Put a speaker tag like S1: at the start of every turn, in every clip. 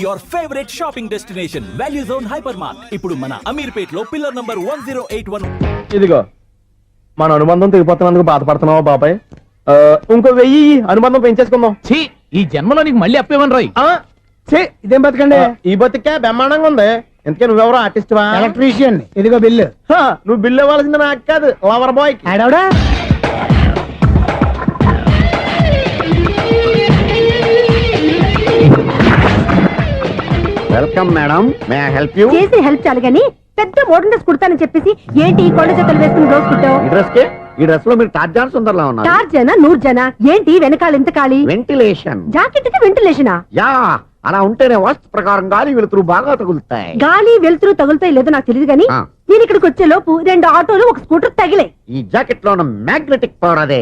S1: Your favourite shopping destination value zone hyper mart ఇప్పుడు మన అమీర్పేట్ లో పిల్లర్ నంబర్ 1081.
S2: ఇదిగో మన అనుబంధం తెగిపోతున్నందుకు బాధపడుతున్నావా బాబాయ్? ఇంకో 1000 అనుబంధం పెంచేసుకుందాం.
S3: ఈ జన్మలో నీకు మళ్ళీ అప్పేమని రాయి.
S2: ఇదేం బతకండి? ఈ బతికే బ్రహ్మాండంగా ఉంది. ఎందుకే నువ్వెవరో ఆర్టిస్ట్ వా?
S4: ఎలక్ట్రీషియన్. ఇదిగో బిల్లు.
S2: నువ్వు బిల్లు ఇవ్వాల్సింది నాకు కాదు, లవర్ బాయ్.
S4: ఆడవడా
S2: welcome madam, may I help you?
S5: చేసి హెల్ప్ చాలు గానీ పెద్ద మోడల్ డ్రెస్ కుడతానని చెప్పేసి ఏంటి ఈ కొండ జతలు వేసుకుని రోజు కుట్టావు?
S2: ఈ డ్రెస్ లో మీరు టార్జాన్ సుందర్లా ఉన్నారు.
S5: 4 జన 100 జన ఏంటి వెనకాల ఎంత ఖాళీ?
S2: వెంటిలేషన్.
S5: జాకెట్ కి వెంటిలేషనా?
S2: యా, అలా ఉంటేనే వాస్తు ప్రకారం గాలి వెలుతురు బాగా తగులుతాయి.
S5: గాలి వెలుతురు తగులుతాయి లేదో నాకు తెలియదు గానీ నేను ఇక్కడికి వచ్చే లోపు 2 ఆటోలు ఒక స్కూటర్ తగిలే.
S2: ఈ జాకెట్ లో ఉన్న మ్యాగ్నెటిక్ పవర్ అదే.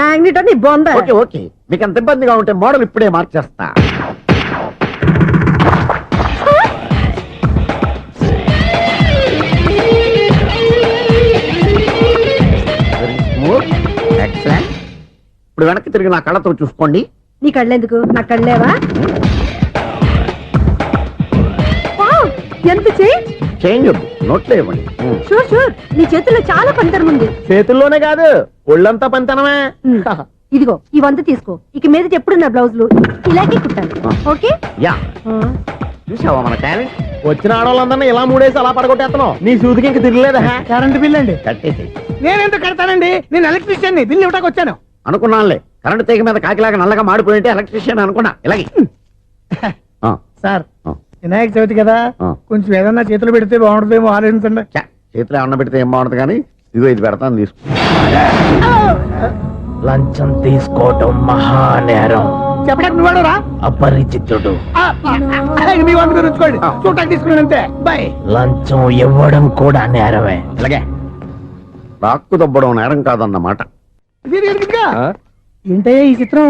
S5: మ్యాగ్నెట్ అని బొంద.
S2: ఓకే ఓకే, మీకు అంత ఇబ్బందిగా ఉంటే మోడల్ ఇప్పుడే మార్చేస్తా. ఇప్పుడు వెనక్కి తిరిగి నా కళ్ళతో చూసుకోండి.
S5: నీ కళ్ళెందుకు? నా కళ్ళేవా? ఎంత
S2: చేంజ్ నోట్లో ఇవ్వండి.
S5: షూర్ షూర్, నీ చేతుల్లో చాలా పనితనం ఉంది.
S2: చేతుల్లోనే కాదు, ఒళ్ళంతా పనితనమే.
S5: ఇదిగో ఈ 100 తీసుకో. ఇక మీద ఎప్పుడు నా బ్లౌజులు ఇలాగే కుట్టాను. ఓకే?
S2: యా, చూసావా మన టాలెంట్? వచ్చిన ఆడవాళ్ళందరినీ ఇలా మూడేసి అలా పడగొట్టేస్తున్నావు. నీ సూదికి ఇంక తిరగలేదా?
S4: కరెంట్ బిల్ అండి.
S2: కట్టేసి.
S4: నేనెందుకు కడతానండి? నేను ఎలక్ట్రీషియన్ ని. బిల్ ఇవ్వడానికి వచ్చాను.
S2: అనుకున్నానులే, కరెంట్ తీగ మీద కాకిలాగా నల్లగా మాడిపోయింటే ఎలక్ట్రీషియన్ అనుకున్నా. ఇలాగే
S4: సార్, వినాయక చవితి కదా, కొంచెం ఏదన్నా చేతులు పెడితే బాగుంటుందేమో ఆలోచించండి.
S2: చేతిలో అన్న పెడితే ఏం బాగుంటుంది కానీ ఇదిగో ఇది పెడతాను, తీసుకో.
S3: లంచం తీసుకోవటం మహానేరం.
S4: చెప్పడానికి నువ్వాడురా?
S3: అపరిచితుడు.
S4: మీ వంట మీరు ఉంచుకోండి, చూడటానికి తీసుకున్నాను అంతే. బాయ్.
S3: లంచం ఇవ్వడం కూడా నేరమే.
S2: ఇలాగే రాక్కు దబ్బడం నేరం కాదన్నమాట.
S4: ఏంటయ్యా ఈ చిత్రం?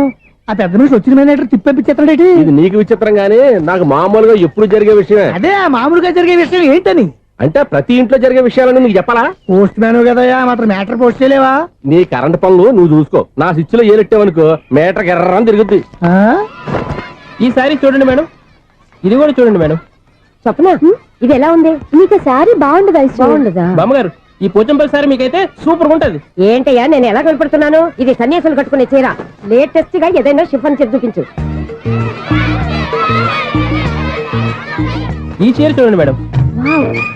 S4: ఆ పెద్ద నుంచి వచ్చిన మేనేటర్ తిప్పించేస్తాడేటి?
S2: ఇది నీకు విచిత్రం గానీ నాకు మామూలుగా ఎప్పుడు జరిగే విషయమే.
S4: అదే మామూలుగా జరిగే విషయం ఏంటని?
S2: అంటే ప్రతి ఇంట్లో జరిగే విషయాలని నీకు చెప్పాలా?
S4: పోస్ట్ మ్యాన్ కదయ్యా, మాత్రం మ్యాటర్ పోస్ట్ చేయలేవా?
S2: నీ కరెంట్ పనులు నువ్వు చూసుకో. నా స్విచ్ లో ఏలెట్టావనుకో మీటర్ ఎర్రని తిరుగుద్ది.
S3: ఈసారి చూడండి మేడం, ఇది కూడా చూడండి మేడం.
S5: చెప్పనా? ఇది ఎలా ఉంది? నీకు సారీ బాగుండదా? బాగుండదా
S3: బామ్మగారు? ఈ పోచంపల్లి సారీ మీకైతే సూపర్ ఉంటది.
S5: ఏంటయ్యా నేను ఎలా కనపడుతున్నాను? ఇది సన్యాసులు కట్టుకునే చీర. లేటెస్ట్ గా ఏదైనా షిఫన్ చేసి చూపించు.
S3: ఈ చీర చూడండి మేడం.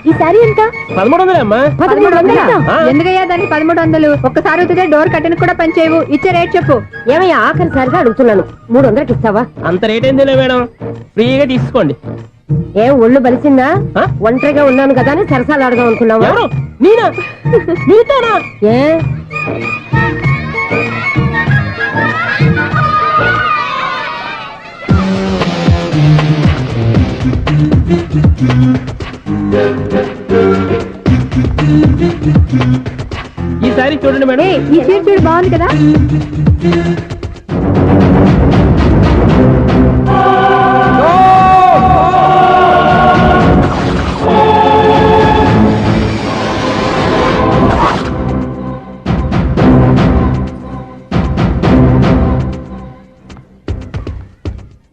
S5: ఈ సారీ ఎంత?
S3: 1300 అమ్మా.
S5: 1300?
S6: ఎందుకయ్యా దాన్ని 1300? ఒక్కసారి అవుతుందే డోర్ కట్టను కూడా పనిచేయవు. ఇచ్చే రేట్ చెప్పు.
S5: ఏమయ్యా ఆఖరిసారిగా అడుగుతున్నాను, 300కి ఇస్తావా?
S3: అంత రేట్ ఏందిలే మేడం, ఫ్రీగా తీసుకోండి.
S5: ఏం ఒళ్ళు బలిసిందా? ఒంటరిగా ఉన్నాను కదా అని సరసాలు అడదాం అనుకున్నావా?
S3: ఎవరు? నేనా? నీతోనా?
S5: ఏ
S3: ఈ సారీ చూడండి మేడం.
S6: ఈ చీర చూడు, బాగుంది కదా?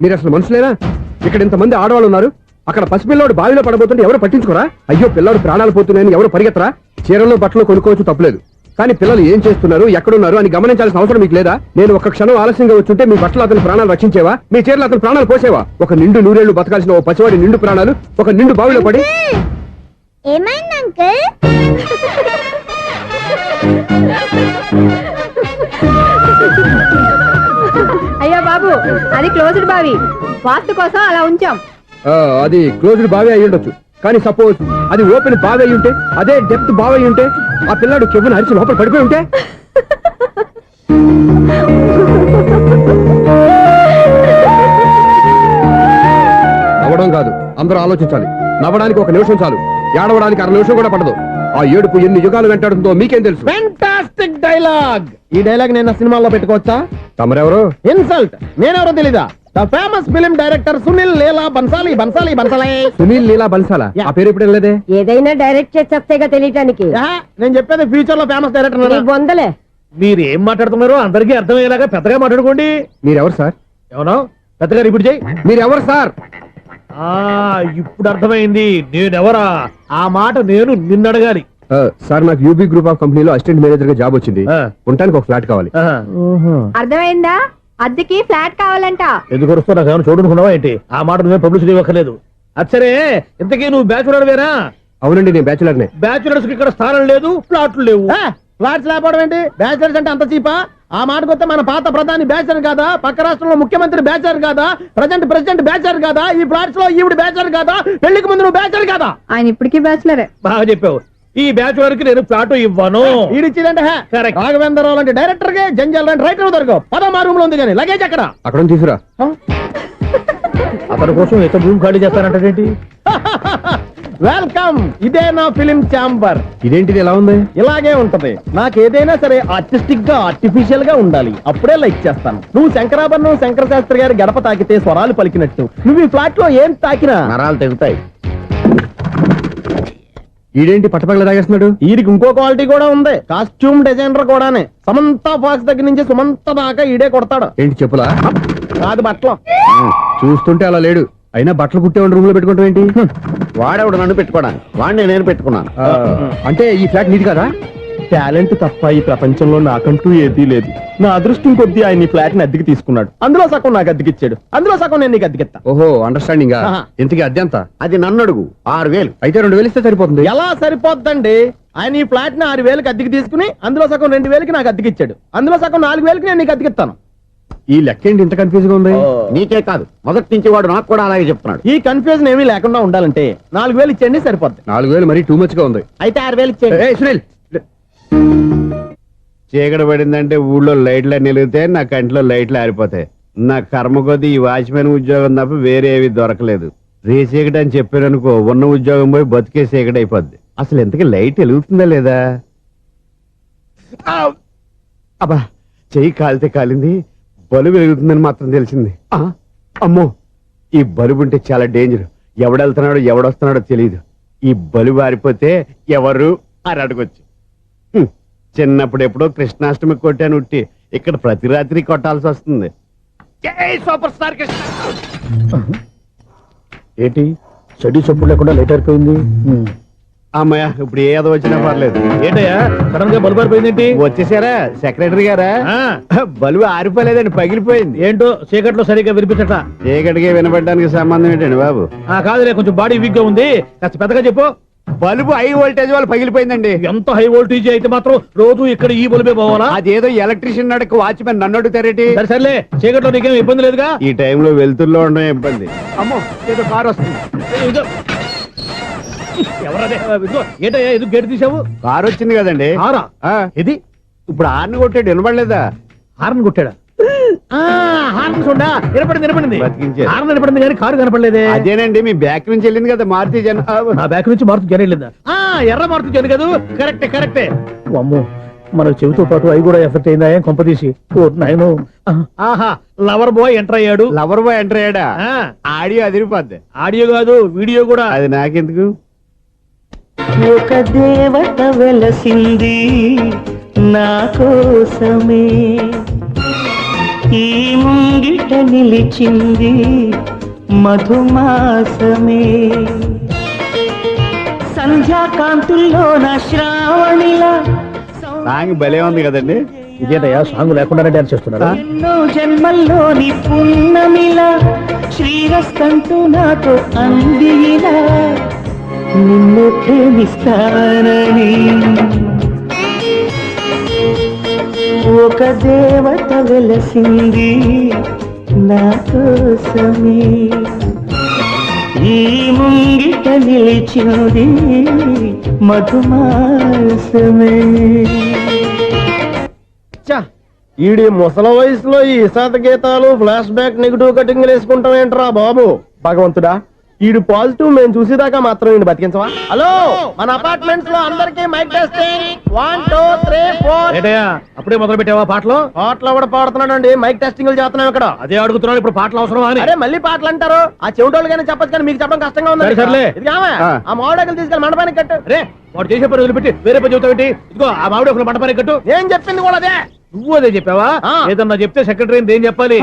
S2: మీరు అసలు మనుషులేనా? ఇక్కడ ఇంతమంది ఆడవాళ్ళు ఉన్నారు, అక్కడ పసిపిల్లాడు బావిలో పడబోతుంటే ఎవరు పట్టించుకోరా? అయ్యో పిల్లాడు ప్రాణాలు పోతున్నాయని ఎవరు పరిగెత్తరా? చీరల్లో బట్టలు కొనుక్కోవచ్చు, తప్పలేదు. కానీ పిల్లలు ఏం చేస్తున్నారు, ఎక్కడున్నారు అని గమనించాల్సిన అవసరం మీకు లేదా? నేను ఒక్క క్షణం ఆలస్యంగా వచ్చుంటే మీ బట్టలు అతని ప్రాణాలు రక్షించేవా? మీ చీరలు అతని ప్రాణాలు పోసేవా? ఒక నిండు 100 ఏళ్లు బతకాల్సిన ఓ పసివాడి నిండు ప్రాణాలు ఒక నిండు బావిలో పడి.
S6: ఏమైంది అంకుల్? అయ్యో బాబు, అది క్లోజ్డ్ బావి, వాస్తు కోసం అలా ఉంచాం.
S2: అది క్లోజ్డ్ బావి అయి ఉండొచ్చు, కానీ సపోజ్ అది ఓపెన్ బావి అయి ఉంటే, అదే డెప్త్ బావి అయి ఉంటే, ఆ పిల్లాడు కెవ్వును అరిచి లోపల పడిపోయి ఉంటే? నవ్వడం కాదు, అందరూ ఆలోచించాలి. నవ్వడానికి 1 నిమిషం చాలు, ఏడవడానికి 1/2 నిమిషం కూడా పడదు. ఆ ఏడుపు ఎన్ని యుగాలు వెంటాడుతుందో మీకేం తెలుసు? Fantastic dialogue. ఈ డైలాగ్ నేను సినిమాల్లో పెట్టుకోవచ్చా? తమరెవరు? ఇన్సల్ట్. నేనెవరో తెలీదా? The famous film director Sunil Leela Bansali. Sunil Leela బన్సాలా? ఆ పేరు ఇప్పుడు లేదే.
S5: ఏదైనా డైరెక్ట్ చేసేస్తేగా తెలియటానికి.
S2: నేను చెప్పేది ఫ్యూచర్ లో ఫేమస్ డైరెక్టర్.
S5: బొందలే.
S2: మీరు ఏం మాట్లాడుతున్నారో అందరికీ అర్థమయ్యేలాగా పెద్దగా మాట్లాడుకోండి. మీరెవరు సార్? ఎవరో పెద్దగా రిపీట్ చేయి. మీరెవరు సార్?
S4: ఇప్పుడు అర్థమైంది నేనెవరా ఆ మాట నేను నిన్ను అడగాలి.
S2: సార్ నాకు యూబీ గ్రూప్ ఆఫ్ కంపెనీలో అసిస్టెంట్ మేనేజర్ గా జాబ్ వచ్చింది. ఉండటానికి ఒక ఫ్లాట్ కావాలి.
S6: అర్థమైందా? అద్దెకి ఫ్లాట్ కావాలంట.
S4: ఎందుకు వస్తున్నా నాకు ఏమైనా చూడనుకున్నావా ఏంటి? ఆ మాట నువ్వే పబ్లిసిటీ ఇవ్వక్కర్లేదు. అచ్చరే ఇంతకీ నువ్వు బ్యాచులర్ వేరా?
S2: అవునండి, నేను బ్యాచులర్నే.
S4: బ్యాచులర్స్ కి ఇక్కడ స్థానం లేదు, ఫ్లాట్లు లేవు. ఫ్లాట్స్ లేకపోవడం ఏంటి? బ్యాచులర్స్ అంటే అంత చీపా? ఆ మాటకొస్తే మన పాత ప్రధాని బ్యాచర్ కాదా? పక్క రాష్ట్రంలో ముఖ్యమంత్రి బ్యాచర్ కాదా? ప్రెసిడెంట్ బ్యాచర్ కాదా? ఈ ఫ్లాట్స్ లో ఈవిడ బ్యాచర్ కాదా? పెళ్లికి ముందు నువ్వు బ్యాచర్ కాదా?
S6: ఆయన ఇప్పటికీ బ్యాచులరే.
S4: బాగా చెప్పావు. ఈ బ్యాచులర్ కి నేను ఫ్లాట్ ఇవ్వను. ఈడిచ్చిందంటే రాఘవేంద్రరావు లాంటి డైరెక్టర్ కి జంజల్ లాంటి రైటర్ దొరకవు. పదమా రూమ్ లో ఉంది కానీ లగేజ్ అక్కడ.
S2: అక్కడ తీసుకురా.
S4: అతని కోసం ఎంత రూమ్ ఖాళీ చేస్తానంటే వెల్కమ్. ఇదే నా ఫిలిం ఛాంబర్.
S2: ఇదేంటిది ఎలా ఉంది?
S4: ఇలాగే ఉంటది. నాకు ఏదైనా సరే ఆర్టిస్టిక్ గా ఆర్టిఫిషియల్ గా ఉండాలి, అప్పుడే లైక్ చేస్తాను. నువ్వు శంకరాభరణం శంకర శాస్త్రి గారి గడప తాకితే స్వరాలు పలికినట్టు నువ్వు ఈ ఫ్లాట్ లో ఏం తాకినా నరాలు తెగుతాయి.
S2: ఈడేంటి పట్టపగల తాగేస్తున్నాడు?
S4: వీడికి ఇంకో క్వాలిటీ కూడా ఉంది. కాస్ట్యూమ్ డిజైనర్ కూడానే. సమంత ఫాక్స్ దగ్గర నుంచి సుమంత దాకా ఈడే కొడతాడు.
S2: ఏంటి చెప్పులా?
S4: కాదు బట్టలు.
S2: చూస్తుంటే అలా లేడు. అయినా బట్టలు కుట్టేవాడు రూమ్ లో పెట్టుకుంటాం ఏంటి?
S7: వాడేవాడు నన్ను పెట్టుకోవడానికి, వాడిని నేను పెట్టుకున్నాను.
S2: అంటే ఈ ఫ్లాట్ నీది కదా?
S4: టాలెంట్ తప్ప ఈ ప్రపంచంలో నాకంటూ ఏదీ లేదు. నా అదృష్టం కొద్దీ ఆయన ఈ ఫ్లాట్ ని అద్దెకి తీసుకున్నాడు. అందులో సగం నాకు అద్దెకిచ్చాడు, అందులో సగం నేను నీకు అద్దెకిస్తా.
S2: ఓహో, అండర్స్టాండింగ్.
S4: ఆహా.
S2: ఇంతకీ అద్దె ఎంత?
S7: అది నన్ను అడుగు. 6,000.
S2: అయితే 2,000 ఇస్తే సరిపోతుంది.
S4: ఎలా సరిపోద్దండి? ఆయన ఈ ఫ్లాట్ ని 6,000కి అద్దెకి తీసుకుని అందులో సగం 2,000కి నాకు అద్దెకిచ్చాడు, అందులో సగం 4,000కి నేను నీకు అద్దెకిస్తాను.
S2: ఈ లెక్క ఏంటి ఇంత కన్ఫ్యూజ్ గా ఉంది?
S7: నీకే కాదు, మొదటి నుంచి వాడు నాకు కూడా అలాగే చెప్తున్నాడు.
S4: ఈ కన్ఫ్యూజన్ ఏమీ లేకుండా ఉండాలంటే 4,000 ఇచ్చేయండి, సరిపోద్ది.
S2: 4,000 మరీ టూ మచ్ గా ఉంది.
S4: అయితే 6,000 ఇచ్చేయండి.
S2: ఏయ్, సునీల్.
S7: చీకటి పడిందంటే ఊళ్ళో లైట్లు నిలిగితే నా కంటిలో లైట్లు ఆరిపోతాయి. నా కర్మ కొద్దీ ఈ వాచ్మెన్ ఉద్యోగం తప్ప వేరే ఏవి దొరకలేదు. రేచీకటి అని చెప్పారనుకో, ఉన్న ఉద్యోగం పోయి బతికే చీకటి అయిపోద్ది. అసలు ఎంతకీ లైట్ వెలుగుతుందా లేదా? అబ్బా, చెయ్యి కాలితే కాలింది, బలుబు వెలుగుతుందని మాత్రం తెలిసింది. అమ్మో, ఈ బలుబు ఉంటే చాలా డేంజర్. ఎవడెళ్తున్నాడో ఎవడొస్తున్నాడో తెలియదు. ఈ బలుబు ఆరిపోతే ఎవరు అని అడగొచ్చు. చిన్నప్పుడు ఎప్పుడో కృష్ణాష్టమి కొట్టాను ఉట్టి, ఇక్కడ ప్రతి రాత్రి కొట్టాల్సి వస్తుంది. జై సూపర్ స్టార్ కృష్ణ.
S4: ఏంటి చెడు చప్పుడు లేకుండా లేట్ అయిపోయింది?
S7: అమ్మయ్య, ఇప్పుడు ఏదో వచ్చినా పర్లేదు.
S4: ఏంటయ్యా సడన్ గా బల్బు అయిపోయింది?
S7: వచ్చేసారా సెక్రటరీ గారా? బలుబు ఆరిపోలేదండి, పగిలిపోయింది.
S4: ఏంటో చీకట్లో సరిగ్గా వినిపించట.
S7: చీకటికి వినపడడానికి సంబంధం ఏంటండి బాబు?
S4: కాదులే, కొంచెం బాడీ వీక్ గా ఉంది, కాస్త పెద్దగా చెప్పు.
S7: బల్బు హై వోల్టేజ్ వాళ్ళు పగిలిపోయిందండి.
S4: ఎంత హై వోల్టేజ్ అయితే మాత్రం రోజు ఇక్కడ ఈ బల్బే పోవాలా?
S7: అదేదో ఎలక్ట్రీషియన్ నడక వాచ్మెన్ నన్ను అడుగుతారేటి?
S4: సరే సర్లే, చీకట్లో నీకేం ఇబ్బంది లేదుగా?
S7: ఈ టైంలో వెళ్తుల్లో ఉండడం ఇబ్బంది. అమ్మో, ఏదో కారు వస్తుంది.
S4: ఎవరదే? ఏంటయ్యా ఇది గేట్ తీసావు?
S7: కారు వచ్చింది కదండి.
S4: కారా?
S7: ఇది ఇప్పుడు హార్న్ కొట్టాడు, వినపడలేదా?
S4: హార్న్ కొట్టాడా? హార్న్ చూడా వినపడింది.
S7: బతికించారు.
S4: హార్న్ వినపడింది కానీ కారు కనపడలేదే.
S7: అదేనండి, మీ బ్యాక్ నుంచి వెళ్ళింది కదా మారుతి జన.
S4: నా బ్యాక్ నుంచి మారుతి జన వెళ్ళిందా? ఎర్ర మారుతి జన కదా? కరెక్టే. అమ్మో, మన చెవితో పాటు అవి కూడా ఎఫెక్ట్ అయిందా? ఏం కొంపదీసి? నాయను. ఆహా, లవర్ బాయ్ ఎంటర్ అయ్యాడు.
S7: లవర్ బాయ్ ఎంటర్ అయ్యాడా? ఆడియో అదిరిపోద్ది.
S4: ఆడియో కాదు, వీడియో కూడా.
S7: అది నాకెందుకు?
S8: ఒక దేవత వెలసింది నా కోసమే, ఈ ముంగిట నిలిచింది మధుమాసమే, సంధ్యాకాంతుల్లో నా శ్రావణిలా.
S7: సాంగ్ భలే ఉంది కదండి.
S4: ఇదేటయ్యా సాంగ్ లేకుండానే డాన్స్ చేస్తున్నారా?
S8: ఎన్నో జన్మల్లోని పున్నమిలా శ్రీరస్తంటూ నాతో అందిలా, నిన్ను ప్రేమిస్తానని ఒక దేవత వెలసింది నా కోసమే, ఈ ముంగిట నిలిచింది మధుమాసమే.
S4: ఈడి ముసల వయసులో ఈ ఇసాత గీతాలు, ఫ్లాష్ బ్యాక్, నెగిటివ్ కటింగ్ వేసుకుంటాం ఏంట్రా బాబు? భగవంతుడా, ఈడు పాజిటివ్ మేము చూసేదాకా మాత్రం ఈయన బతికించవా? హలో, మన అపార్ట్మెంట్స్ లో అందరికీ మైక్ టెస్టింగ్. 1 2 3 4. ఏటయ్యా అప్పుడే మొదలు పెట్టావా పాటలు? పాటలు కూడా పాడుతున్నాడండి, మైక్ టెస్టింగ్ చేస్తున్నాం ఇక్కడ. అదే అడుగుతున్నాను, ఇప్పుడు పాటలు అవసరమా అని. అరే మళ్ళీ పాటలు అంటారు, ఆ చెవిటోళ్ళు కానీ చెప్పచ్చు కానీ మీకు చెప్పడం కష్టంగా ఉంది. సర్లే, ఆ మామిడాకులు తీసుకెళ్ళి మండపానికి కట్టు. రే, వాడు చేసే పని వదిలిపెట్టి వేరే పని చెబుతావు ఏంటి? ఇదిగో ఆ మామిడి ఒక మండపానికి కట్టు. నేను చెప్పింది కూడా అదే.
S9: నువ్వు అదే చెప్పావా?
S4: ఆ.
S9: ఏదన్నా చెప్తే సెక్రటరీ ఏం చెప్పాలి?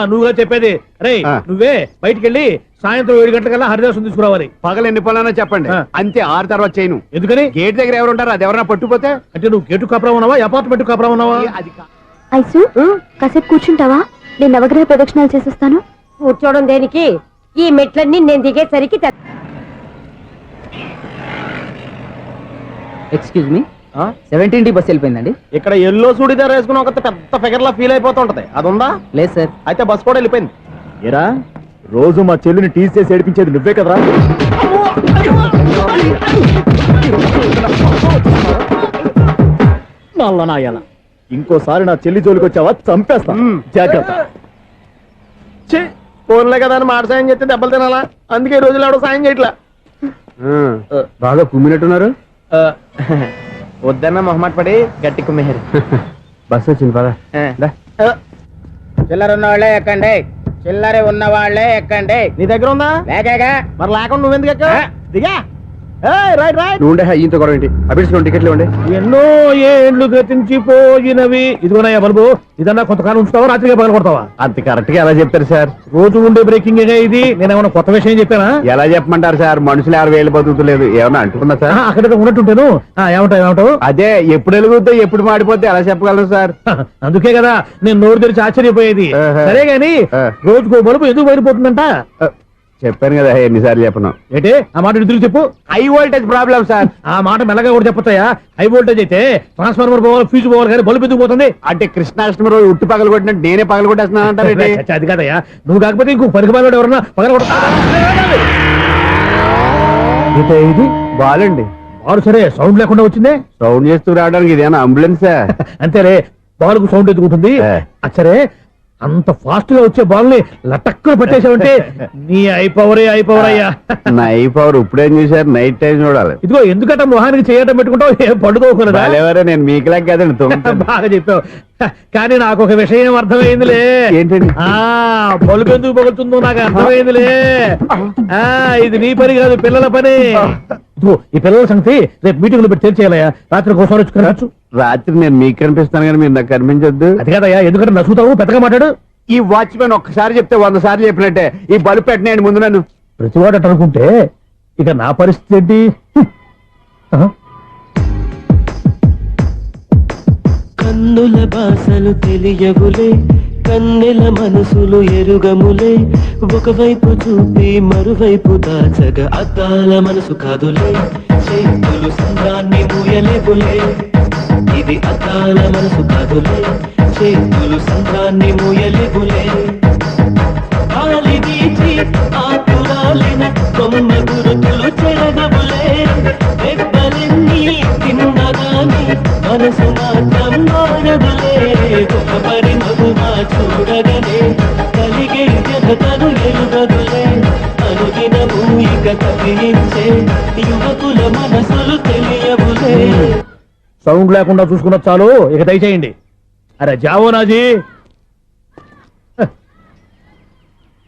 S9: నువ్వుగా చెప్పేది. రే
S7: ఆ.
S9: నువ్వే బయటికి వెళ్ళి సాయంత్రం 7 గంటలకల్లా హరిదాసం తీసుకురావాలి.
S7: పగలు ఎన్ని పనులన్నా చెప్పండి,
S9: ఆ.
S7: అంతే 6 తర్వాత చేయను.
S9: ఎందుకని?
S7: గేట్ దగ్గర ఎవరు ఉంటారు, అది ఎవరన్నా పట్టుపోతే
S9: అంటే నువ్వు గేటు కాపురం ఉన్నావా, అపార్ట్మెంట్ కాపురం ఉన్నావా?
S7: అది కా-
S6: ఐసు కాసేపు కూర్చుంటావా? నేను నవగ్రహ ప్రదక్షిణాలు చేసేస్తాను.
S5: కూర్చోవడం దేనికి? ఈ మెట్లన్నీ నేను దిగేసరికి
S3: ఎక్స్క్యూజ్ మీ 17D బస్ వెళ్ళిపోయిందండి.
S4: ఇక్కడ ఎల్లో చూడిదార్ వేసుకుని ఒక పెద్ద ఫిగర్ లా ఫీల్ అయిపోతుంటది, అది ఉందా?
S3: లేదు సార్.
S4: అయితే బస్ కూడా వెళ్ళిపోయింది. ఏరా రోజు మా చెల్లిని టీస్ చేసి ఏడిపించేది నువ్వే కదరా? నల్ల నాయన, ఇంకోసారి నా చెల్లి జోలికి వచ్చావా చంపేస్తా, జాగ్రత్త. ఫోన్లే కదా అని మాట సాయం చేస్తే దెబ్బలు తినాలా? అందుకే ఈ రోజులు ఎవడో సాయం చేయట్లా.
S2: బాగా కుమ్మినట్టున్నారు.
S4: వద్దన్న మొహమాట పడి గట్టి కుమ్మేరు.
S2: బస్ వచ్చింది పదా.
S3: చిల్లర ఉన్న వాళ్ళే ఎక్కండి, చిల్లర ఉన్న వాళ్ళే ఎక్కండి.
S4: నీ దగ్గర ఉందా?
S3: లేకగా
S4: మరి లేకుండా నువ్వెందుకు ఎక్కా? దిగా. Right right.
S2: నువ్వు ఉండే ఈయంతో గొడవ ఏంటి? అభిడ్స్ టికెట్లు ఇవ్వండి.
S9: ఎన్నో ఏండ్లు గతించిపోయినవి. ఇదిగోనయ్యా బల్బు, ఇదన్నా కొంతకాలం ఉంచుతావా, రాత్రిగా పగల కొడతావా?
S7: అంత కరెక్ట్ గా ఎలా చెప్తారు సార్?
S9: రోజు ఉండే బ్రేకింగ్ ఇది. నేనేమన్నా కొత్త విషయం చెప్పానా?
S7: ఎలా చెప్పమంటారు సార్? మనుషులు ఎవరు వేలు బతుకుతలేదు, ఏమన్నా అంటున్నా సార్?
S9: అక్కడ ఉన్నట్టుంటాను. ఏమంటావు?
S7: అదే ఎప్పుడు వెలుగుద్దో ఎప్పుడు మాడిపోతే ఎలా చెప్పగలను సార్?
S9: అందుకే కదా నేను నోరు తెరిచి ఆశ్చర్యపోయేది.
S7: ఆహా.
S9: సరే గాని
S7: ఆ.
S9: రోజుకో బలుపు ఎందుకు బయటపోతుందంట?
S7: చెప్పాను కదా ఎన్నిసార్లు చెప్పను.
S9: ఏంటి ఆ మాట తిరిగి చెప్పు.
S7: High voltage problem sir.
S9: ఆ మాట మెల్లగా కూడా చెప్పొచ్చాయా? హై వోల్టేజ్ అయితే ట్రాన్స్ఫార్మర్ పోవాలి, ఫ్యూజ్ పోవాలి, కానీ బల్బు ఎందుకు పోతుంది?
S7: అంటే కృష్ణాష్టమి రోజు ఉట్టి పగలు కొట్టినట్టు నేనే పగలు కొట్టేస్తున్నాను అంటారు.
S9: చచ్చా, అది కాదయ్యా. నువ్వు కాకపోతే ఇంకో పనికి బాగా ఎవరన్నా పగల ఇది
S7: బాలండి
S9: బాలు. సరే సౌండ్ లేకుండా వచ్చిందే.
S7: సౌండ్ చేస్తూ రావడానికి ఇదేనా అంబులెన్సా?
S9: అంతేలే, బాలుకు సౌండ్ ఎదుగుతుంది. సరే అంత ఫాస్ట్ గా వచ్చే బాల్ ని లటక్కున పట్టేసావంటే నీ ఐపవర్ అయ్యా.
S7: నైఫ్ అవర్ ఇప్పుడేం చూసారు? నైట్ టైం చూడాలి.
S9: ఇదిగో ఎందుకంటే మొహానికి చేయటం పెట్టుకుంటావు, ఏం పండుకోకూడదా?
S7: ఎవరే నేను మీకులా కదండి తుమ్ముతాను.
S9: బాగా చెప్పావు. కానీ నాకు ఒక విషయం అర్థమైందిలే.
S7: ఏంటండి?
S9: బలుపు ఎందుకు పగులుతుందో నాకు అర్థమైందిలే. ఇది నీ పని కాదు, పిల్లల పని. ఇదిగో ఈ పిల్లల సంగతి రేపు మీటింగ్ లో పెట్టి తెరిచేయాలయ్యా. రాత్రి కోసం వచ్చుకోవచ్చు.
S7: రాత్రి నేను మీకు కనిపిస్తాను కానీ మీరు నాకు కనిపించొద్దు.
S9: అది కాదయ్యా, ఎందుకంటే నసుగుతావు, పెద్దగా మాట్లాడు.
S7: ఈ వాచ్మెన్ ఒక్కసారి చెప్తే 100 సార్లు చెప్పినట్టే. ఈ బల్బు పెట్టినాయండి ముందు నన్ను.
S9: ప్రతివాడట అనుకుంటే ఇక నా పరిస్థితి ఏంటి?
S8: కన్నుల భాషలు తెలియవులే, కన్నెల మనసులు ఎరుగములే, ఒకవైపు చూపి మరువైపు దాచగ అద్దాల మనసు కాదులే, చేతులు సంద్రాన్ని మూయలేవులే, ఇది అద్దాల మనసు కాదులే, చేతులు సంద్రాన్ని మూయలేవులే, గాలి వీచి ఆకురాలిన కొమ్మ గురుతులు చెరగవులే, దెబ్బలెన్ని తిన్నగాని మనసు మాత్రం మారదులే, ఒక పరిమగుమా చూడగనే కలిగే జగతను ఎరుగదులే, అనుదినము ఇక కదిలించే యువకుల మనసులు తెలియవులే.
S9: సౌండ్ లేకుండా చూసుకున్న చాలు, ఇక దయచేయండి. అరే జావో నాజీ,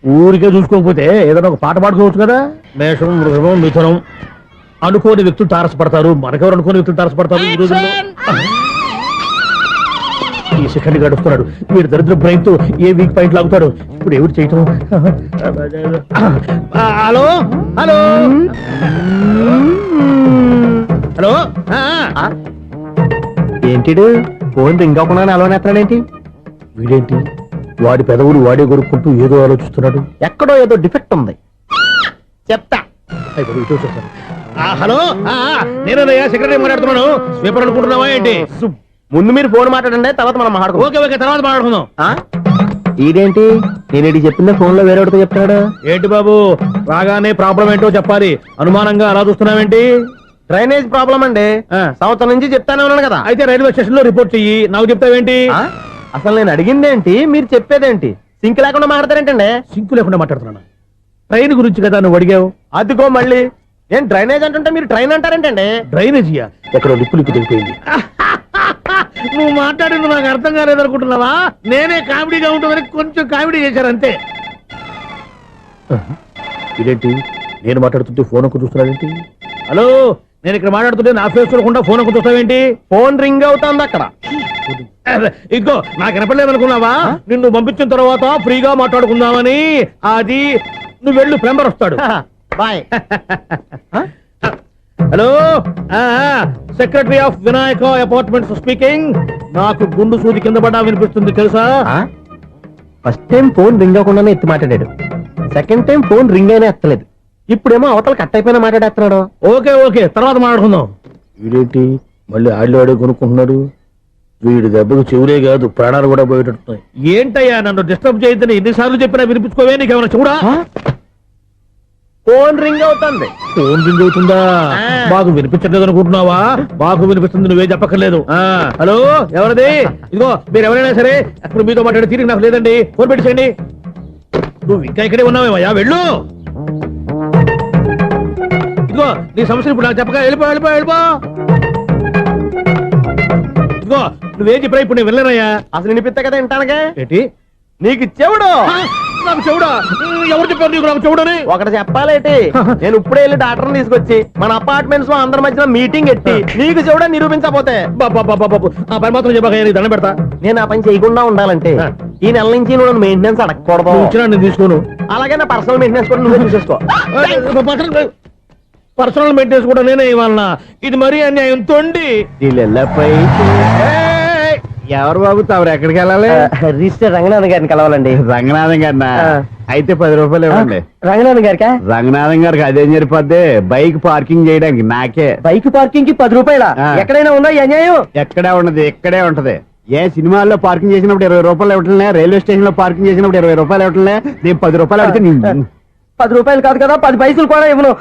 S9: ఊరికే చూసుకోకపోతే ఏదైనా ఒక పాట పాడుకోవచ్చు కదా. మేషం, వృషభం, మిథునం అనుకోని వ్యక్తులు తారసపడతారు. మనకెవరు అనుకోని వ్యక్తులు తారసపడతారు ఈ రోజుల్లో? ఈ సెకండ్ గడుపుతున్నాడు వీడు దరిద్ర బ్రెయిన్ తో. ఏ వీక్ పాయింట్ లాగుతాడు ఇప్పుడు? ఎవరు చేయటం? Hello hello hello.
S4: ఏంటిడు ఫోన్ రింగ్ అవ్వకుండా అలవనేస్తాడేంటి?
S9: వీడేంటి వాడి పెదవులు వాడే కొరుక్కుంటూ ఏదో ఆలోచిస్తున్నాడు.
S4: ఎక్కడో ఏదో డిఫెక్ట్ ఉంది, చెప్తా.
S9: హలో, నేనయ్యా సెక్రటరీ మాట్లాడుతున్నాను. స్వీపర్ అనుకుంటున్నావా ఏంటి?
S4: ముందు మీరు ఫోన్ మాట్లాడండి, తర్వాత మనం మాట్లాడుకో.
S9: ఓకే ఓకే, తర్వాత మాట్లాడుకుందాం.
S4: ఇదేంటి నేను చెప్పిందే ఫోన్ లో వేరే చెప్తాడు?
S9: ఏంటి బాబు, రాగానే ప్రాబ్లం ఏంటో చెప్పాలి. అనుమానంగా అలా చూస్తున్నావేంటి?
S4: డ్రైనేజ్ ప్రాబ్లం అండి. సంవత్సరం నుంచి చెప్తానే ఉన్నాను కదా.
S9: అయితే రైల్వే స్టేషన్ లో రిపోర్ట్ చెయ్యి, నాకు చెప్తావేంటి?
S4: అసలు నేను అడిగిందేంటి, మీరు చెప్పేదేంటి? సింక్ లేకుండా మాట్లాడతారేంటండి?
S9: సింకు లేకుండా మాట్లాడుతున్నాను. ట్రైన్ గురించి కదా నువ్వు అడిగావు.
S4: అదిగో మళ్ళీ ఏం డ్రైనేజ్ అంటుంటే మీరు ట్రైన్ అంటారేంటండి?
S9: డ్రైనేజీయా? ఎక్కడో లిప్పులిక్కు దిగిపోయింది. నువ్వు మాట్లాడింది నాకు అర్థం కాలేదనుకుంటున్నావా? నేనే కామెడీగా ఉంటుందని కొంచెం కామెడీ చేశారు అంతే. ఇదేంటి నేను మాట్లాడుతుంటే ఫోన్ ఒక్క చూస్తున్నాడేంటి? హలో, నేను ఇక్కడ మాట్లాడుతుంటే నా ఫేస్ చూడకుండా ఫోన్ ఒక చూస్తావేంటి?
S4: ఫోన్ రింగ్ అవుతుంది అక్కడ.
S9: ఇదిగో నాకు వినపడలేదు అనుకున్నావా? నిన్ను పంపించిన తర్వాత ఫ్రీగా మాట్లాడుకుందామని. అది నువ్వు వెళ్ళు, ప్లంబర్ వస్తాడు.
S4: Bye.
S9: Hello, secretary of Vinayaka apartments speaking. నాకు గుండు సూది కింద పడ్డా వినిపిస్తుంది తెలుసా?
S4: ఫస్ట్ టైం ఫోన్ రింగ్ అవ్వకుండానే ఎత్తి మాట్లాడాడు. సెకండ్ టైం ఫోన్ రింగ్ అయినా ఎత్తలేదు. ఇప్పుడేమో అవతల కట్ అయిపోయినా మాట్లాడేస్తున్నాడు.
S9: ఓకే ఓకే, తర్వాత మాట్లాడుకుందాం. వీడేంటి మళ్ళీ ఆడి కొనుక్కుంటున్నాడు? వీడి దెబ్బకు చెవులే కాదు ప్రాణాలు కూడా పోయేటట్టున్నాయి. ఏంటయ్యా నన్ను డిస్టర్బ్ చేయొద్దని ఎన్నిసార్లు చెప్పినా వినిపించుకోవే? నీకేమైనా చూడా?
S4: ఫోన్ రింగ్ అవుతుంది.
S9: ఫోన్ రింగ్ అవుతుందా? మాకు వినిపించట్లేదు అనుకుంటున్నావా? మాకు వినిపిస్తుంది, నువ్వే చెప్పక్కర్లేదు. హలో, ఎవరిది? ఇదిగో మీరు ఎవరైనా సరే ఇప్పుడు మీతో మాట్లాడే తీరిక నాకు లేదండి. ఫోన్ పెట్టేసేయండి. నువ్వు ఇంకా ఇక్కడే ఉన్నావేమయ్యా, వెళ్ళు. ఇదిగో నీ సమస్యలు ఇప్పుడు నాకు చెప్పక వెళ్ళిపో వెళ్ళిపో వెళ్ళిపో. ఇదిగో నువ్వేం చెప్పరా ఇప్పుడు నేను వెళ్ళానయ్యా.
S4: అసలు వినిపిస్తా కదా వింటానగా.
S9: ఏంటి
S4: నీకు చెవుడు?
S9: నాకు చెవుడా? ఎవరు చెప్పారు నీకు నాకు చెవుడని?
S4: ఒకటి చెప్పాలేటి, నేను ఇప్పుడే వెళ్ళి డాక్టర్ని తీసుకొచ్చి మన అపార్ట్మెంట్స్ లో అందరి మధ్యన మీటింగ్ ఎట్టి నీకు చెవుడని నిరూపించకపోతే
S9: ఆ పని మాత్రం చెప్పక దండం పెడతా.
S4: నేను ఆ పని చేయకుండా ఉండాలంటే ఈ నెల నుంచి నువ్వు మెయింటెనెన్స్ అడగకూడదు.
S9: ఇచ్చినా నేను తీసుకోను.
S4: అలాగే నా పర్సనల్ మెయింటెనెన్స్ కూడా నువ్వే చూసేసుకో.
S9: పర్సనల్ మెయింటెనెన్స్ కూడా నేనే ఇవ్వాలన్నా? ఇది మరీ అన్యాయం తోండి.
S7: ఎవరు బాబు తవరు ఎక్కడికి వెళ్ళాలి?
S4: రిజిస్టర్ రంగనాథ్ గారిని కలవాలండి.
S7: రంగనాథం గారినా? అయితే 10 రూపాయలు ఇవ్వండి.
S4: రంగనాథ్ గారికా?
S7: రంగనాథం గారికి అదేం సరిపోద్ది, బైక్ పార్కింగ్ చేయడానికి నాకే.
S4: బైక్ పార్కింగ్ కి 10 రూపాయల? ఎక్కడైనా ఉందా ఈ అన్యాయం?
S7: ఎక్కడే ఉండదు, ఇక్కడే ఉంటది. ఏ సినిమాల్లో పార్కింగ్ చేసినప్పుడు 20 రూపాయలు ఇవ్వట్లే, రైల్వే స్టేషన్ లో పార్కింగ్ చేసినప్పుడు 20 రూపాయలు ఇవ్వట్లే, నేను 10 రూపాయలు అడిగితే
S4: 10 రూపాయలు కాదు కదా, 10 పైసలు కూడా ఇవ్వను.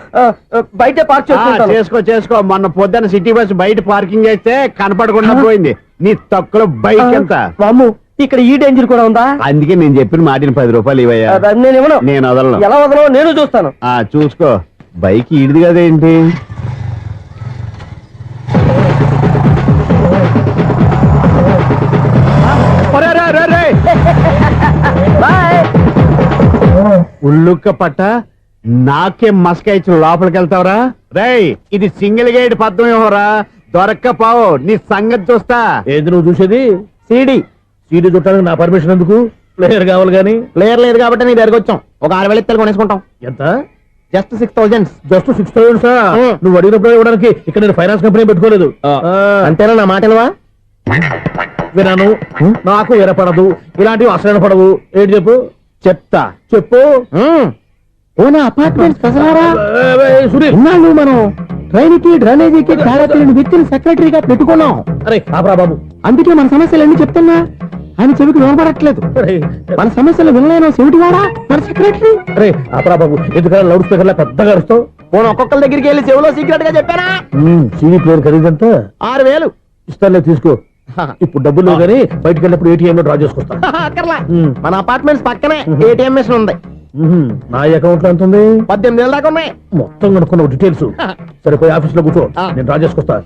S4: బయట పార్క్ చేసుకుంటాను.
S7: చేసుకో. మొన్న పొద్దున్న సిటీ బస్ బయట పార్కింగ్ చేస్తే కనపడకుండా పోయింది. నీ తక్కువ బైక్ ఎంత?
S4: మాము ఇక్కడ ఈ డేంజర్ కూడా ఉందా?
S7: అందుకే నేను చెప్పిన మాటిని 10 రూపాయలు ఇవ్వయ్యా.
S4: నేను ఇవ్వను.
S7: నేను వదలను.
S4: ఎలా వదలవు నేను చూస్తాను.
S7: చూసుకో. బైక్ ఈడిది కదేంటి? ఉల్లుక్క పట్ట నాకే మస్క ఇచ్చిన లోపలికి వెళ్తావరా? రేయ్, ఇది సింగిల్ గేట్ పద్మం ఇవ్వరా, దొరక్కపోవు నీ సంగతి చూస్తా.
S9: ఏది నువ్వు చూసేది?
S4: సీడీ
S9: చుట్టానికి నా పర్మిషన్ ఎందుకు? ప్లేయర్ కావాలి గానీ.
S4: ప్లేయర్ లేదు కాబట్టి నీ దగ్గరకు వచ్చాం. ఒక 6,000 ఇత్తలు కొనేసుకుంటాం.
S9: ఎంత?
S4: జస్ట్ 6,000.
S9: జస్ట్ 6,000? నువ్వు అడిగినప్పుడు ఇవ్వడానికి ఇక్కడ నేను ఫైనాన్స్ కంపెనీ పెట్టుకోలేదు.
S4: అంతేనా నా మాటలువా?
S9: వినాను, నాకు ఎరపడదు, ఇలాంటివి అసలు పడవు. ఏంటి చెప్పు?
S4: చెప్తా.
S9: చెప్పు.
S4: అపార్ట్మెంట్
S9: సునీల్,
S4: మనం ట్రైన్కి డ్రైనేజీకి తేడా తెలియని వ్యక్తిని సెక్రటరీగా పెట్టుకున్నాం.
S9: అరే ఆపరా బాబు.
S4: అందుకే మన సమస్యలన్నీ చెప్తున్నా ఆయన చెవికి వినపడట్లేదు. మన సమస్యలు వినలేను చెవిటివాడా మన సెక్రటరీ.
S9: అరే ఆపరా బాబు, ఎందుకన్నా లౌడ్ స్పీకర్ లా పెద్దగా అరుస్తావు?
S4: పోను ఒక్కొక్కరి దగ్గరికి వెళ్ళి చెవిలో సీక్రెట్ గా చెప్పానా?
S9: CD player ఖరీదంతా
S4: 6,000.
S9: ఇస్తానులే, తీసుకో. ఇప్పుడు డబ్బులు లేవు కానీ బయటకు వెళ్ళినప్పుడు ఏటీఎం లో డ్రా చేసుకొస్తా.
S4: అక్కర్లా, మన అపార్ట్మెంట్స్ పక్కనే ఏటీఎం మిషన్ ఉంది.
S9: నా అకౌంట్ లో ఎంత ఉంది?
S4: 18,000 దాకా ఉన్నాయి.
S9: మొత్తం కనుక్కున్న డీటెయిల్స్. సరిపోయి ఆఫీస్ లో కూర్చో, నేను డ్రా చేసుకొస్తా.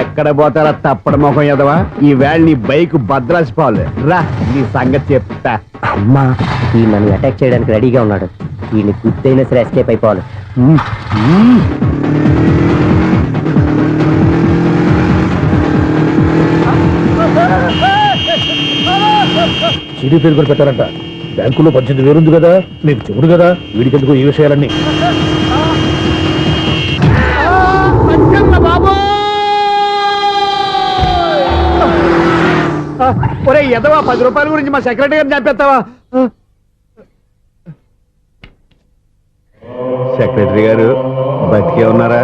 S7: ఎక్కడ పోతారా తప్పడ మొహం ఎదవా? ఈ వేళ నీ బైక్ భద్రాసిపోవాలి. రా, నీ సంగతి చెప్తా.
S4: అమ్మా, ఈ నన్ను అటాక్ చేయడానికి రెడీగా ఉన్నాడు. ఈయన గుద్దైనా సరే ఎస్కేప్ అయిపోవాలి.
S9: సీడీ పేరు కూడా పెట్టారంట. బ్యాంకులో 18,000 ఉంది కదా, నీకు చెవుడు కదా, వీడికి ఎందుకు ఈ విషయాలన్నీ?
S7: ఒరే ఎదవా, 10 రూపాయల గురించి మా సెక్రటరీ గారిని చంపేస్తావా? సెక్రటరీ గారు బతికే ఉన్నారా?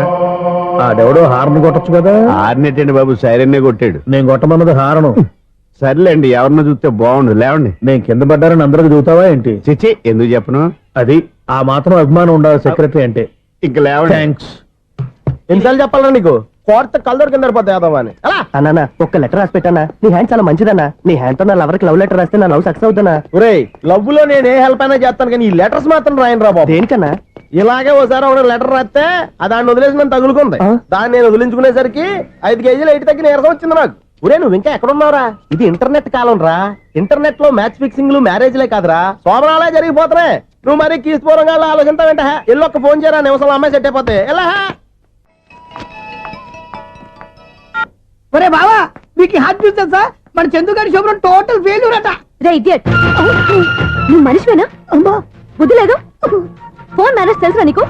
S9: ఆడెవడో హార్న్ కొట్టచ్చు కదా.
S7: ఆరినెట్టండి బాబు, సైరన్నే కొట్టాడు.
S9: నేను కొట్టమన్నది హారను.
S7: సర్లేండి, ఎవరినో చూస్తే బాగుండు. లేవండి.
S9: నేను కింద పడ్డారని అందరికి చూతావా ఏంటి?
S7: చిచి, ఎందుకు చెప్పను?
S9: అది ఆ మాత్రం అభిమానం ఉండాలి సెక్రటరీ అంటే.
S7: ఇంక లేవండి.
S9: థ్యాంక్స్.
S4: ఎన్నిసార్లు చెప్పాలా నీకు? కోర్త కలర్ కింద పడిపోతాయి యాదవ్ అని. అన్నా ఒక్క లెటర్ రాసి పెట్టానా? నీ హ్యాండ్ చాలా మంచిదన్నా. నీ హ్యాండ్ తో నా లవర్కి లవ్ లెటర్ రాస్తే నా లవ్ సక్సెస్ అవుతానా? ఒరేయ్, లవ్ లో నేను ఏ హెల్ప్ అయినా చేస్తాను కానీ ఈ లెటర్స్ మాత్రం రాయను రా బాబు. దేనికన్నా? ఇలాగే ఓసారి ఒక లెటర్ రాస్తే దాన్ని వదిలేసి నన్ను తగులుకుంది. దాన్ని నేను వదిలించుకునేసరికి 5 కేజీలు 8 తగ్గి నీరసం వచ్చింది నాకు. ఒరే, నువ్వు ఇంకా ఎక్కడున్నావురా? ఇది ఇంటర్నెట్ కాలం రా. ఇంటర్నెట్ లో మ్యాచ్ ఫిక్సింగ్లు మ్యారేజ్లే కాదురా, శోభనాలే జరిగిపోతున్నాయి. నువ్వు మరి కీస్పూరంగా ఆలోచించావంట ఎల్లు ఒక్క ఫోన్ చేయరా నిమిషంలో అమ్మాయి సెట్ అయిపోతే ఎలా
S3: ఒరే బావా మీకు హాట్ న్యూస్ తెలుసా మన చందుగారి శుభ్రం టోటల్ ఫెయిల్యూర్ అట.
S6: రే ఇడియట్ నువ్వు మనిషివేనా బుద్ధి లేదు ఫోన్ మేనేజ్ తెలుసా నీకు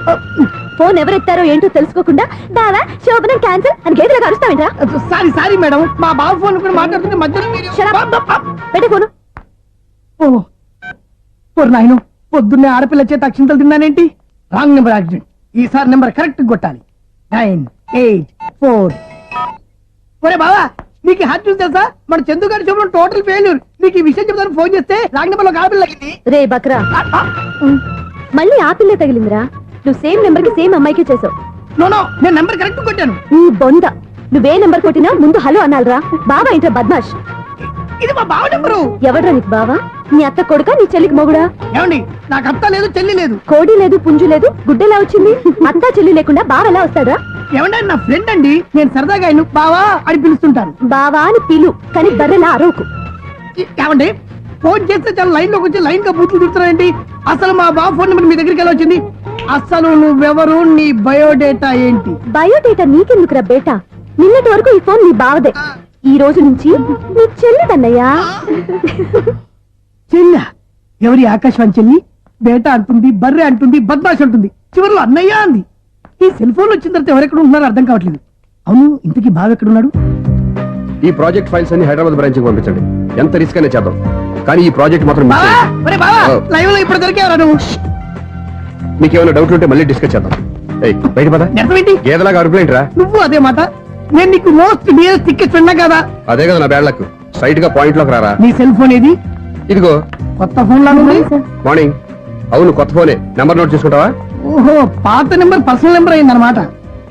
S6: ఫోన్ ఎవరెత్తారో ఏంటో తెలుసుకోకుండా బావా శోభనం క్యాన్సిల్ అని గేదెలకు అరుస్తావేంట్రా
S3: సారీ సారీ మేడం మా బావ ఫోన్ కూడా మాట్లాడుతుంటే మధ్యలో మీరు
S6: పెట్టే ఫోను
S3: నాయను పొద్దున్నే ఆడపిల్ల చేత అక్షింతలు తిన్నానేంటి రాంగ్ నెంబర్ యాక్సిడెంట్ ఈసారి నెంబర్ కరెక్ట్ కొట్టాలి 984. ఒరే బావా నీకు హాట్ న్యూస్ తెలుసా మన చందుగారి శుభ్రం టోటల్ ఫెయిల్యూర్. నీకు ఈ విషయం చెప్తాను ఫోన్ చేస్తే రాంగ్ నెంబర్ లో ఆడపిల్ల తగ్గింది.
S6: రే బక్రా మళ్ళీ ఆ పిల్లే తగిలిందిరా నువ్వు సేమ్ నెంబర్ కి సేమ్ అమ్మాయికి చేసావు
S3: నో నేను నెంబర్ కరెక్ట్ కొట్టాను.
S6: ఈ బొంద నువ్వే నెంబర్ కొట్టినా ముందు హలో అనాలరా బావా ఇంట్లో బద్మాష్.
S3: ఇది మా బావ నెంబరు.
S6: ఎవడ్రా నీకు బావా నీ అత్త కొడుక నీ చెల్లికి మొగుడా
S3: ఏమండి నాకు అత్త లేదు చెల్లి లేదు.
S6: కోడి లేదు పుంజు లేదు గుడ్డెలా వచ్చింది అత్త చెల్లి లేకుండా బావ ఎలా వస్తాడా
S3: ఏమండి నా ఫ్రెండ్ అండి నేను సరదాగా ఆయన బావా అని పిలుస్తుంటాను.
S6: బావా అని పిలు కానీ బర్రెలా అరవకు
S3: ఏమండి ఫోన్ చేస్తే చాలా లైన్ లోకి వచ్చి లైన్ గా బూతులు తిడుతున్నాయండి. అసలు మా బావ ఫోన్ నెంబర్ మీ దగ్గరికి ఎలా వచ్చింది? అసలు నువ్వెవరు నీ బయోడేటా ఏంటి?
S6: బయోడేటా నీకెందుకురా బేటా నిన్నటి వరకు ఈ ఫోన్ నీ బావదే ఈ రోజు నుంచి నీ చెల్లిదన్నయ్యా.
S3: చెల్ల ఎవరి ఆకాశవాణి చెల్లి? బేటా అంటుంది బర్రె అంటుంది బద్మాష్ అంటుంది చివరిలో అన్నయ్య అంది. ఈ సెల్ ఫోన్ వచ్చిన తర్వాత ఎవరెక్కడ ఉంటున్నారో అర్థం కావట్లేదు. అవును ఇంతకీ బావ ఎక్కడున్నాడు?
S2: ఈ ప్రాజెక్ట్ ఫైల్స్ అన్ని హైదరాబాద్ బ్రాంచ్ కి పంపించండి. ఎంత రిస్క్ అయినా చేద్దాం కానీ ఈ ప్రాజెక్ట్ మాత్రం మిస్
S3: బావా
S2: చేయొద్దు.
S3: ఒరే బావా లైవ్ లో ఇప్పుడు దొరికేవరా నువ్వు?
S2: మీకు ఏమైనా డౌట్లు ఉంటే మళ్ళీ డిస్కస్ చేద్దాం. ఏయ్, బయట పద.
S3: నెరవేంటి
S2: గేదలాగా అరుపులేంట్రా?
S3: నువ్వు అదే మాట. నేను నీకు మోస్ట్ డియరెస్ట్ టికెట్స్ ఉన్నా కదా.
S2: అదే కదా నా బ్యాడ్ లక్. స్ట్రైట్ గా పాయింట్ లోకి రారా.
S3: నీ సెల్ ఫోన్ ఏది?
S2: ఇదిగో
S3: కొత్త ఫోన్ లాగా ఉంది.
S2: మార్నింగ్. అవును కొత్త ఫోనే. నెంబర్ నోట్ చేసుకుంటావా?
S3: ఓహో పాత నెంబర్ పర్సనల్ నెంబర్ అయిందన్నమాట.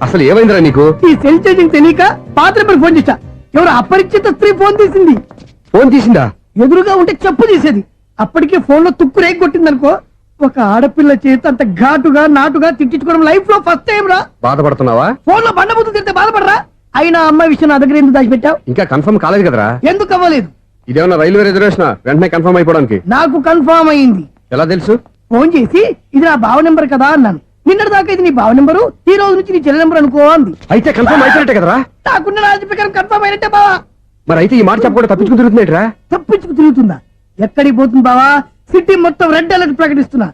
S2: అసలు ఏమైందిరా నీకు?
S3: ఈ సెల్ చేంజింగ్ తెలియక పాత నెంబర్ ఫోన్ చేశా. ఎవరు అపరిచిత స్త్రీ ఫోన్ తీసింది.
S2: ఫోన్ తీసిందా?
S3: ఎదురుగా ఉంటే చెప్పు తీసేది. అప్పటికే ఫోన్ లో తుక్కు రేగి కొట్టిందనుకో. ఒక ఆడపిల్ల చేత అంత ఘాటుగా నాటుగా తిట్టించుకోవడం లైఫ్ లో ఫస్ట్ టైం రా.
S2: బాధపడుతున్నావా?
S3: ఫోన్ లో బండబుద్ధి తింటే బాధపడరా? అయినా అమ్మాయి విషయం నా దగ్గర ఎందుకు దాచిపెట్టావు?
S2: ఇంకా కన్ఫర్మ్ కాలేదు కదరా?
S3: ఎందుకు అవ్వలేదు?
S2: ఇదేమన్నా రైల్వే రిజర్వేషన్ వెంటనే కన్ఫర్మ్ అయిపోవడానికి?
S3: నాకు కన్ఫర్మ్ అయింది.
S2: ఎలా తెలుసు?
S3: ఫోన్ చేసి ఇది నా బావ నెంబర్ కదా అన్నాను. నిన్నటి దాకా ఇది నీ బావ నెంబరు ఈ రోజు నుంచి నీ చెల్లి నెంబర్ అనుకో అంది.
S2: అయితే కన్ఫర్మ్ అయిపోయినట్టే కదరా?
S3: నాకున్న రాజు ప్రకారం కన్ఫర్మ్ అయినట్టే బావా.
S2: మరి అయితే ఈ మాట చెప్పకుండా తప్పించుకుని తిరుగుతున్నట్రా?
S3: తప్పించుకు తిరుగుతుందా? ఎక్కడికి పోతుంది బావా? సిటీ మొత్తం రెడ్ అలర్ట్ ప్రకటిస్తున్నా.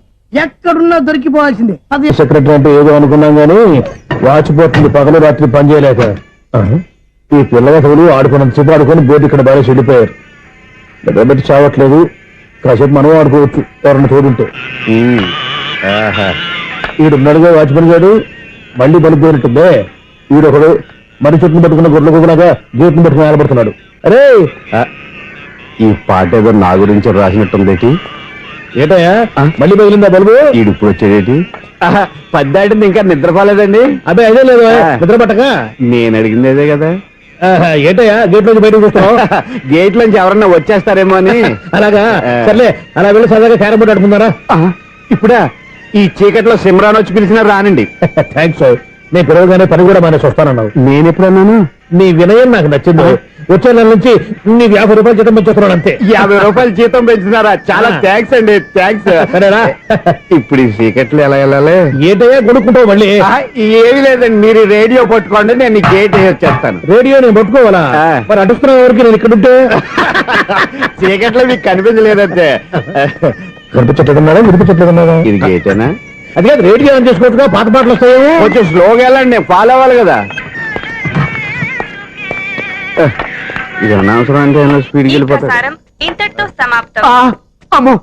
S3: ఎక్కడున్నా దొరికిపోవాల్సిందే. అది
S9: సెక్రటరీ అంటే ఏదో అనుకున్నాం గానీ వాచిపోతుంది పగలు రాత్రి పని చేయలేక. ఈ పిల్లగతులు ఆడుకున్నంత సేపు ఆడుకొని బోర్డు ఇక్కడ బాగా చెడిపోయారు. నిలబెట్టి చావట్లేదు. కాసేపు మనం ఆడుకోవచ్చు ఎవరన్నా తోడుంటే. ఈడున్నాడుగా వాచ్మెన్ గారు మళ్ళీ బలిపోయినట్టుందే. ఈడొకడు మరి చెట్టును పట్టుకున్న గొడ్ల కుక్కలాగా గేట్ను పట్టుకుని నిలబడుతున్నాడు. అరే
S7: ఈ పాట ఏదో నా గురించి రాసినట్టుంది.
S9: ఏటయ్యా మళ్ళీ పగిలిందా బలుబు?
S7: ఈడు ఇప్పుడు వచ్చేదేటి? పద్దాటింది ఇంకా నిద్రపోలేదండి.
S9: అదే అదే లేదు నిద్ర పట్టక.
S7: నేను అడిగింది అదే కదా.
S9: ఏటయ్యా గేట్ నుంచి బయటకు చూస్తావు?
S7: గేట్ లోంచి ఎవరన్నా వచ్చేస్తారేమో అని.
S9: అలాగా సర్లే అలా వెళ్ళి సరదాగా క్యారం బోర్డు ఆడుకున్నారా?
S7: ఇప్పుడా ఈ చీకట్లో సిమ్రాన్ వచ్చి పిలిచినా రానండి.
S9: థ్యాంక్స్. నేను పిలవగానే పని కూడా మానేసి వస్తానన్నావు.
S7: నేను ఎప్పుడన్నాను?
S9: నీ వినయం నాకు నచ్చింది. వచ్చే నెల నుంచి నీకు 50 రూపాయలు జీతం పెంచుతున్నాను అంతే.
S7: 50 రూపాయలు జీతం పెంచుతున్నారా? చాలా థ్యాంక్స్ అండి. థ్యాంక్స్.
S9: సరేనా?
S7: ఇప్పుడు ఈ చీకట్లు ఎలా వెళ్ళాలి?
S9: ఏంటయ్యా కొనుక్కుంటావు మళ్ళీ?
S7: ఏమి లేదండి, మీరు రేడియో పట్టుకోండి, నేను ఈ గేట్ వచ్చేస్తాను.
S9: రేడియో నేను పట్టుకోవాలా? మరి అడుస్తున్నా ఎవరికి నేను ఇక్కడ ఉంటే?
S7: చీకట్లో మీకు కనిపించలేదంటే.
S9: కనిపించట్లేదన్నారా వినిపించట్లేదన్నారా?
S7: ఇది గేటేనా?
S9: అది కాదు రేడియో ఆన్ చేసుకోవచ్చుగా, పాత పాటలు వస్తాయేమో.
S7: కొంచెం స్లోగా వెళ్ళండి, నేను ఫాలో అవ్వాలి కదా. ఇది అనవసరం అంటే స్పీడ్కి వెళ్ళిపోతాడు.
S6: ఇంతటితో సమాప్తం.
S7: అమ్మో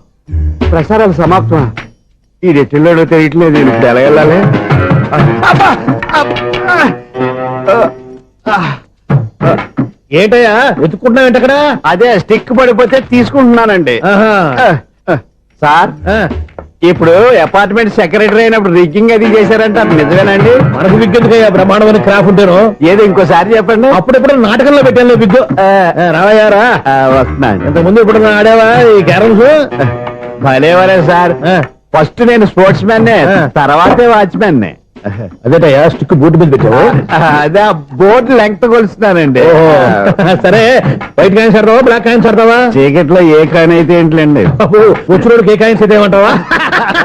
S7: ప్రసారాలు సమాప్తమా? ఇది ఎట్టిల్లాడో తెలియట్లేదు. ఇప్పుడు ఎలా వెళ్ళాలి?
S9: ఏంటయ్యా వెతుక్కుంటున్నావు ఏంటక్కడ?
S7: అదే స్టిక్ పడిపోతే తీసుకుంటున్నానండి. సార్ ఇప్పుడు అపార్ట్మెంట్ సెక్రటరీ అయినప్పుడు రిగ్గింగ్ అది చేశారంట, నిజమేనండి?
S9: మనకు విగ్గెందుకయ్యా బ్రహ్మాండమైన క్రాఫ్ ఉంటాను.
S7: ఏదో ఇంకోసారి చెప్పండి.
S9: అప్పుడెప్పుడు నాటకంలో పెట్టాను విగ్గు. రావయ్యారా?
S7: వస్తున్నాను.
S9: ఇంతకుముందు ఇప్పుడు ఆడావా ఈ క్యారమ్స్?
S7: భలేవరే సార్. ఫస్ట్ నేను స్పోర్ట్స్ మ్యాన్, తర్వాతే వాచ్మెన్.
S9: అదేటయ్యా స్టిక్ బూట్ మీద పెట్టావు?
S7: అదే బోర్డు లెంగ్త్ కొలుస్తున్నానండి.
S9: సరే వైట్ కాయిన్స్ ఆడతావా బ్లాక్ కాయిన్స్ ఆడతావా?
S7: చీకట్లో ఏ కాయిన్ అయితే ఏంటండి?
S9: వచ్చినోడికి ఏ కాయిన్స్ అయితే ఏమంటావా?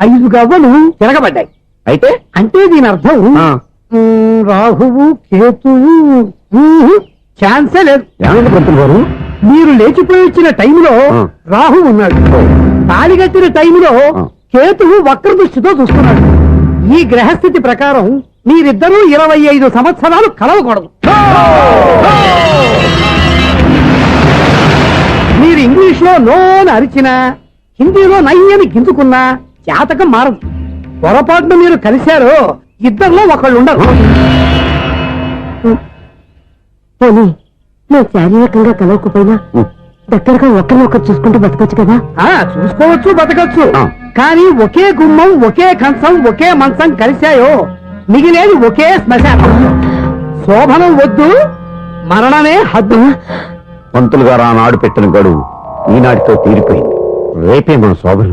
S3: 5 గవ్వలు తిరగబడ్డాయి.
S7: అయితే
S3: అంటే దీని అర్థం రాహువు కేతువు ఛాన్సే లేదు.
S7: ఏమైంది పంతులు గారు?
S3: మీరు లేచిపోయి వచ్చిన టైంలో రాహు ఉన్నాడు, తాళిగట్టిన టైంలో కేతువు వక్ర దృష్టితో చూస్తున్నాడు. ఈ గ్రహస్థితి ప్రకారం మీరిద్దరూ 25 సంవత్సరాలు కలవకూడదు. మీరు ఇంగ్లీష్ లో నోని అరిచినా, హిందీలో నయ్యని గింజుకున్నా జాతకం మారదు. పొరపాటున మీరు కలిశారో ఇద్దరిలో ఒకళ్ళు ఉండరు.
S5: పోనీ నువ్వు శారీరకంగా కలవకపోయినా దగ్గరగా ఒకరినొకరు చూసుకుంటూ బతకొచ్చు కదా.
S3: చూసుకోవచ్చు, బతకచ్చు.
S7: ఆ.
S3: కానీ ఒకే గుమ్మం, ఒకే కంచం, ఒకే మంచం కలిశాయో మిగిలేది ఒకే శ్మశానం. శోభనం వద్దు, మరణమే హద్దు.
S7: పంతులు గారు ఆనాడు పెట్టిన గడువు ఈనాటితో తీరిపోయింది. రేపే మన శోభనం.